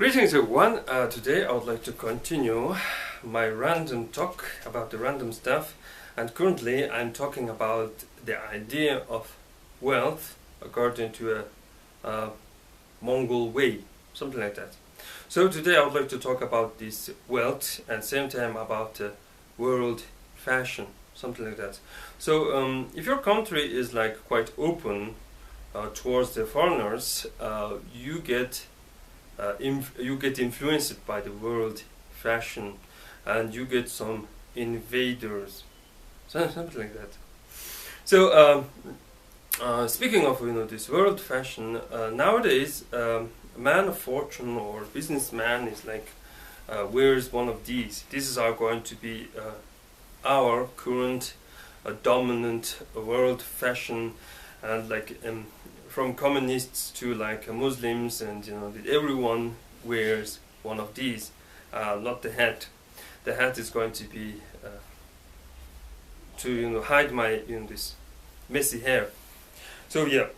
Greetings everyone, today I would like to continue my random talk about the random stuff, and currently I'm talking about the idea of wealth according to a Mongol way, something like that. So today I would like to talk about this wealth and same time about world fashion, something like that. So if your country is like quite open towards the foreigners, you get influenced by the world fashion, and you get some invaders, something like that. So speaking of this world fashion, nowadays a man of fortune or businessman is like wears one of these. These are going to be our current dominant world fashion, and like from communists to like Muslims, and everyone wears one of these. Not the hat. The hat is going to be to hide my this messy hair. So yeah,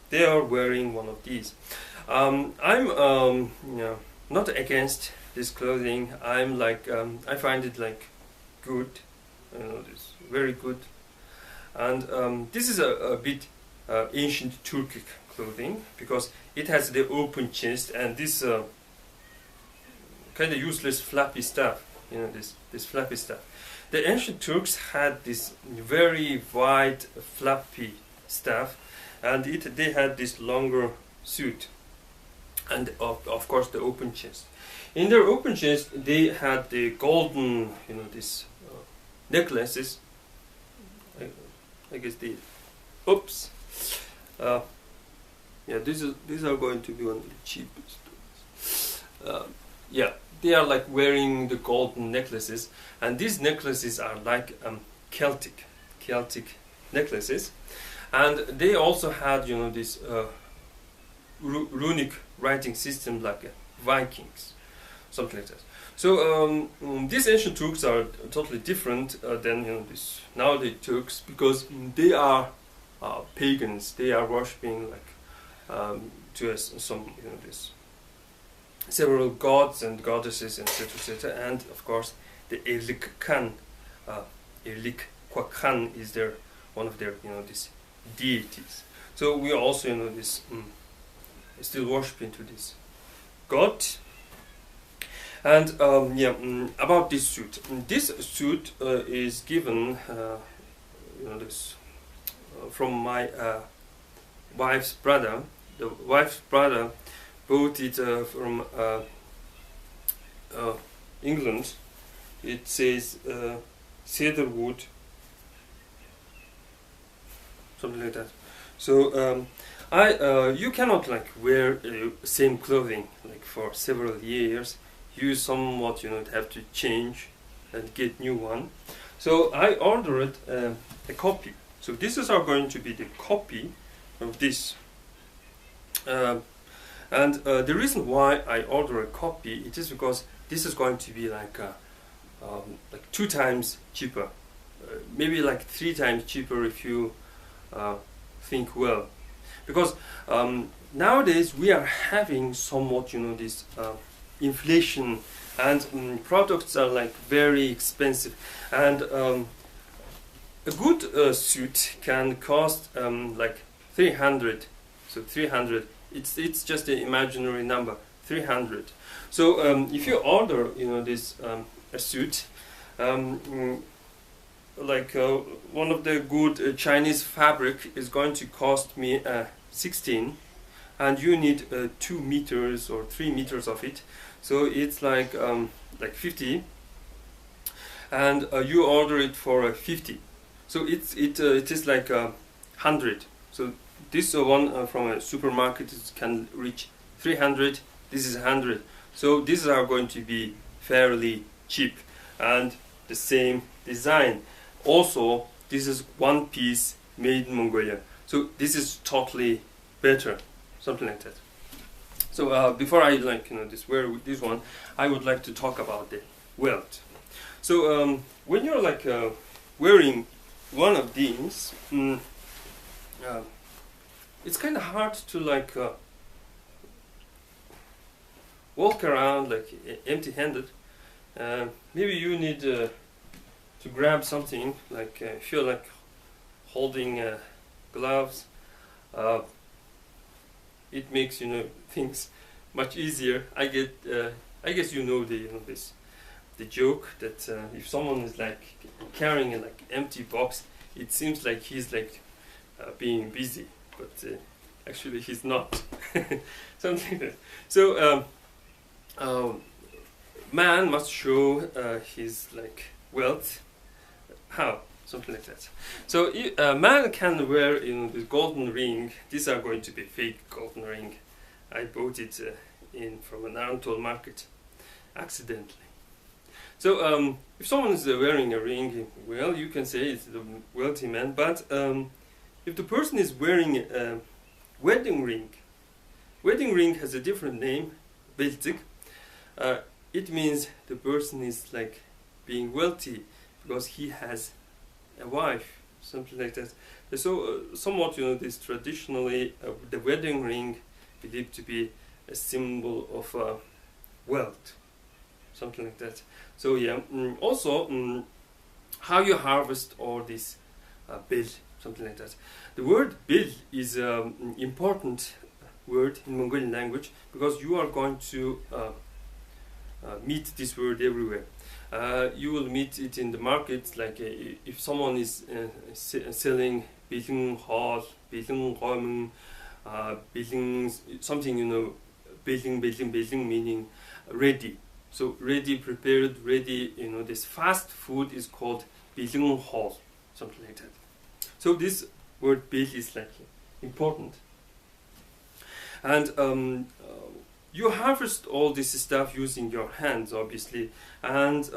they are wearing one of these. I'm not against this clothing. I'm like I find it like good. This very good, and this is a bit ancient Turkic clothing, because it has the open chest and this kind of useless flappy stuff. This flappy stuff. The ancient Turks had this very wide flappy stuff, and they had this longer suit, and of course the open chest. In their open chest they had the golden this necklaces. I guess the oops. Yeah, these are going to be one of the cheapest ones. Yeah, they are like wearing the golden necklaces, and these necklaces are like Celtic necklaces, and they also had this runic writing system like Vikings, something like that. So these ancient Turks are totally different than this nowadays Turks, because they are pagans. They are worshipping like to some this several gods and goddesses, etc., etc. And of course the Erlik Khan, Erlik Khan is their one of their this deities. So we also this still worshiping to this god. And about this suit. This suit is given this from my wife's brother. The wife's brother bought it from England. It says cedar wood, something like that. So you cannot like wear same clothing like for several years. You somewhat have to change and get new one. So I ordered a copy. So this is going to be the copy of this. And the reason why I order a copy, it is because this is going to be like 2 times cheaper, maybe like 3 times cheaper if you think well, because nowadays we are having somewhat this inflation, and products are like very expensive, and a good suit can cost like 300. So 300, it's just an imaginary number, 300. So if you order this a suit, like one of the good Chinese fabric is going to cost me 16, and you need 2 meters or 3 meters of it. So it's like 50, and you order it for 50. So it is like 100. So this one from a supermarket can reach 300. This is 100. So these are going to be fairly cheap and the same design. Also, this is one piece made in Mongolia. So this is totally better, something like that. So before I wear this one, I would like to talk about the wealth. So when you're like wearing one of these, it's kind of hard to like walk around like empty-handed. Maybe you need to grab something, like if you're like holding gloves. It makes things much easier. I guess the joke that if someone is like carrying a like empty box, it seems like he's like being busy, but actually he's not. Something like that. So man must show his like wealth. How? Something like that. So man can wear the golden ring. These are going to be fake golden ring. I bought it from an Arantol market accidentally. So if someone is wearing a ring, well, you can say it's the wealthy man. But if the person is wearing a wedding ring has a different name, beltik. It means the person is like being wealthy because he has a wife, something like that. So somewhat, this traditionally the wedding ring believed to be a symbol of wealth, something like that. So yeah, also how you harvest all this bil, something like that. The word bil is an important word in Mongolian language because you are going to meet this word everywhere. You will meet it in the market, like if someone is selling bilin hall, bilin gomen, bilin something, bilin meaning ready. So ready, prepared, ready. This fast food is called bilin hall, something like that. So this word bil is like important, and you harvest all this stuff using your hands, obviously, and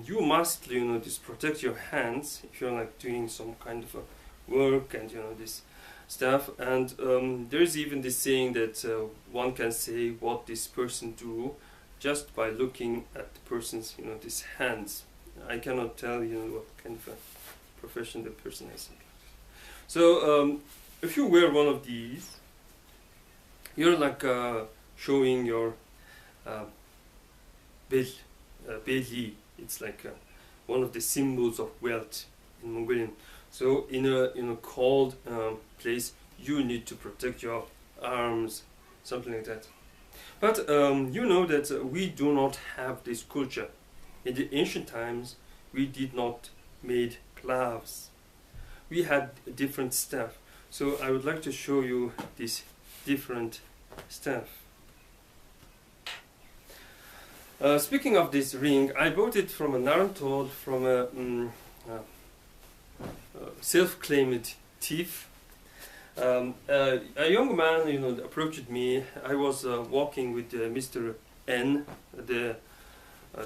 you must, just protect your hands if you're like doing some kind of a work and this stuff. And there's even this saying that one can say what this person do just by looking at the person's, these hands. I cannot tell, what kind of a profession the person has. So if you wear one of these, you're like showing your Beelii. It's like one of the symbols of wealth in Mongolian. So in a cold place, you need to protect your arms, something like that. But you know that we do not have this culture. In the ancient times, we did not made gloves. We had different stuff. So I would like to show you this different stuff. Speaking of this ring, I bought it from a Narantol, from a self-claimed thief. A young man, approached me. I was walking with Mr. N, the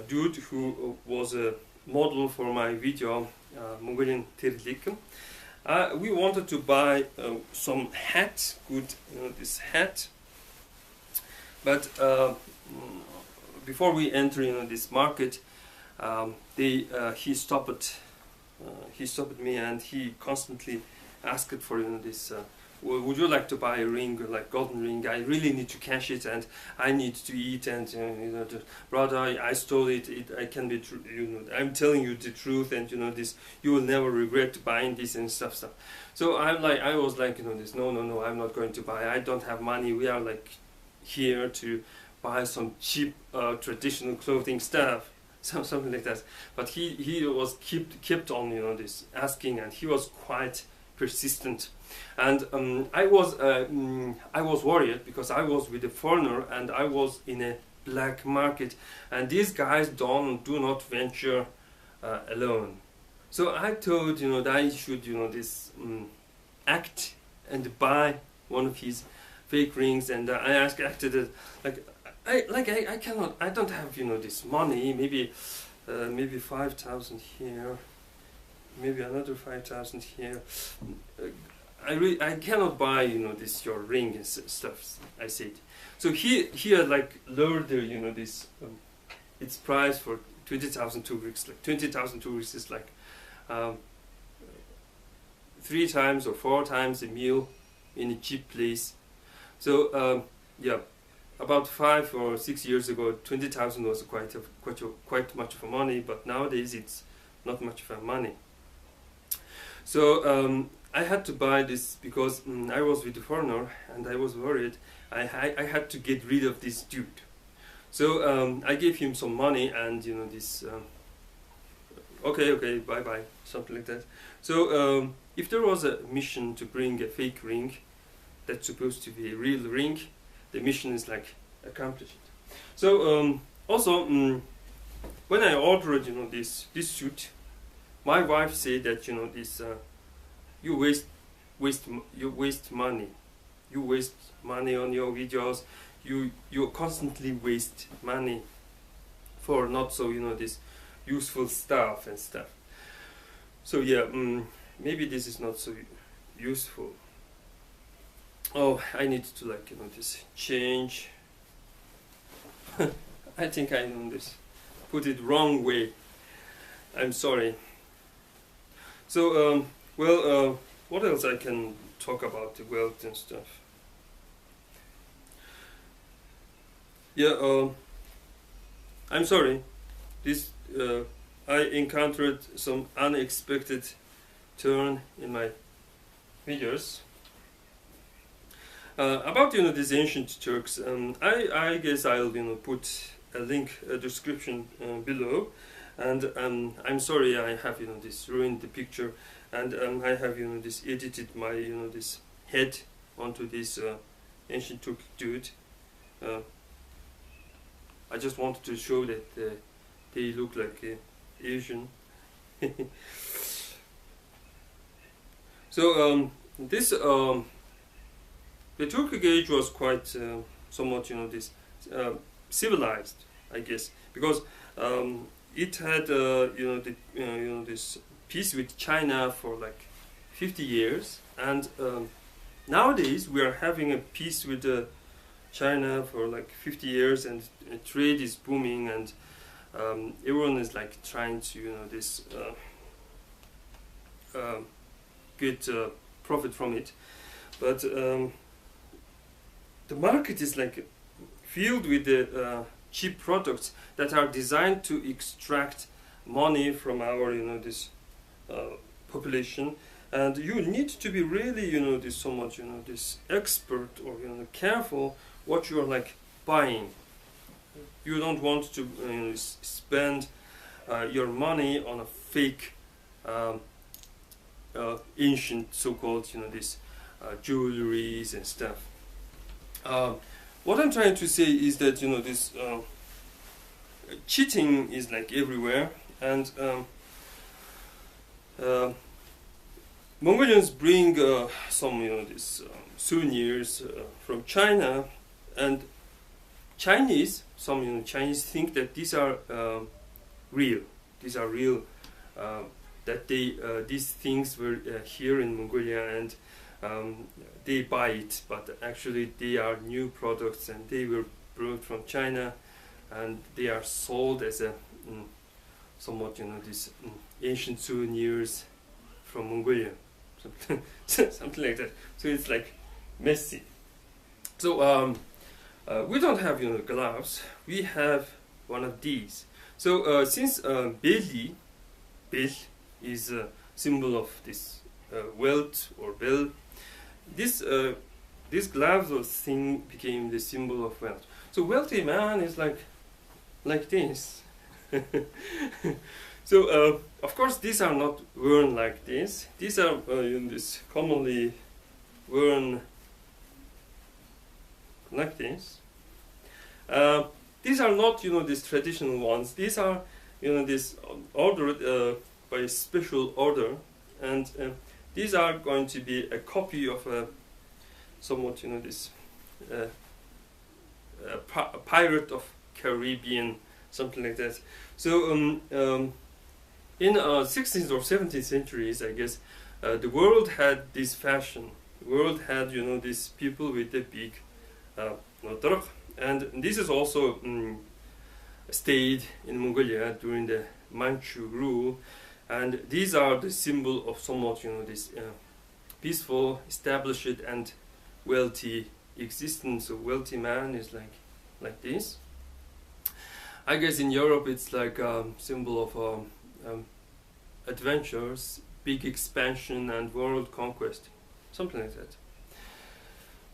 dude who was a model for my video, Mongol Terlig. We wanted to buy some hat, this hat, but before we enter this market, he stopped me, and he constantly asked for this. Would you like to buy a ring, like golden ring? I really need to cash it, and I need to eat. And brother, I stole it. I can be true. I'm telling you the truth, and this. You will never regret buying this and stuff. So I was like, this. No, I'm not going to buy. I don't have money. We are like here to buy some cheap traditional clothing stuff, something like that. But he was kept on this asking, and he was quite persistent. And I was worried because I was with a foreigner and I was in a black market, and these guys do not venture alone. So I thought that I should act and buy one of his fake rings, and I acted it I cannot. I don't have this money. Maybe 5,000 here. Maybe another 5,000 here. I cannot buy this your ring and stuff. I said. So he had like lowered this its price for 20,000 Turks. Like 20,000 Turks is like 3 times or 4 times a meal in a cheap place. So yeah, about 5 or 6 years ago, 20,000 was quite much of a money, but nowadays it's not much of a money. So I had to buy this because I was with a foreigner and I was worried. I had to get rid of this dude. So I gave him some money and this. Okay, bye bye, something like that. So if there was a mission to bring a fake ring that's supposed to be a real ring, the mission is like accomplished. So also when I ordered this suit, my wife said that this you waste money, you waste money on your videos, you constantly waste money for not so this useful stuff and stuff. So yeah, maybe this is not so useful. Oh, I need to this change. I think I know this. Put it wrong way. I'm sorry. So well, what else I can talk about the wealth and stuff? Yeah, I'm sorry. This I encountered some unexpected turn in my videos about these ancient Turks. I guess I'll put a link, a description below. And I'm sorry I have this ruined the picture, and I have this edited my this head onto this ancient Turk dude. I just wanted to show that they look like Asian. So this the Turkic age was quite somewhat this civilized, I guess, because it had this peace with China for like 50 years, and nowadays we are having a peace with China for like 50 years, and trade is booming, and everyone is like trying to this get profit from it, but the market is like filled with the cheap products that are designed to extract money from our this population, and you need to be really this somewhat this expert or careful what you are like buying. You don't want to spend your money on a fake ancient so-called this jewelries and stuff. What I'm trying to say is that this cheating is like everywhere, and Mongolians bring some these souvenirs from China, and some Chinese think that these are real. These are real. That these things were here in Mongolia, and they buy it, but actually they are new products, and they were brought from China, and they are sold as a somewhat these ancient souvenirs from Mongolia, something like that. So it's like messy. So we don't have gloves. We have one of these. So since Beelii, Bel is a symbol of this wealth or bell, this gloves or thing became the symbol of wealth. So wealthy man is like this. So of course these are not worn like this. These are this commonly worn like this. These are not these traditional ones. These are this ordered by special order, and these are going to be a copy of a somewhat this pirate of Caribbean, something like that. So in 16th or 17th centuries, I guess, the world had this fashion. The world had these people with the big Nudraga, and this is also stayed in Mongolia during the Manchu rule, and these are the symbol of somewhat this peaceful, established, and wealthy existence. A wealthy man is like like this. I guess in Europe it's like a symbol of adventures, big expansion and world conquest, something like that.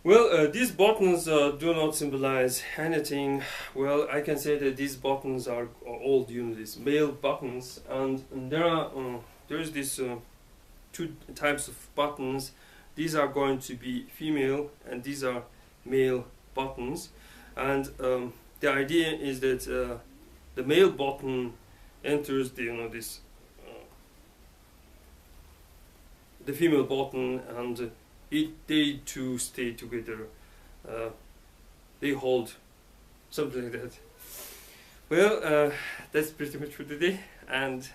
Well, these buttons do not symbolize anything. Well, I can say that these buttons are all, you know, these male buttons, and there's this two types of buttons. These are going to be female, and these are male buttons. And the idea is that the male button enters the, you know, this the female button, and they two stay together. They hold, something like that. Well, that's pretty much for today, and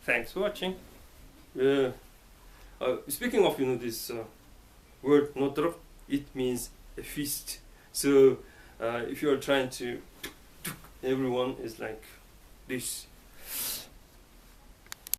thanks for watching. Speaking of, you know, this word Nudraga, it means a fist. So if you are trying to, everyone is like this.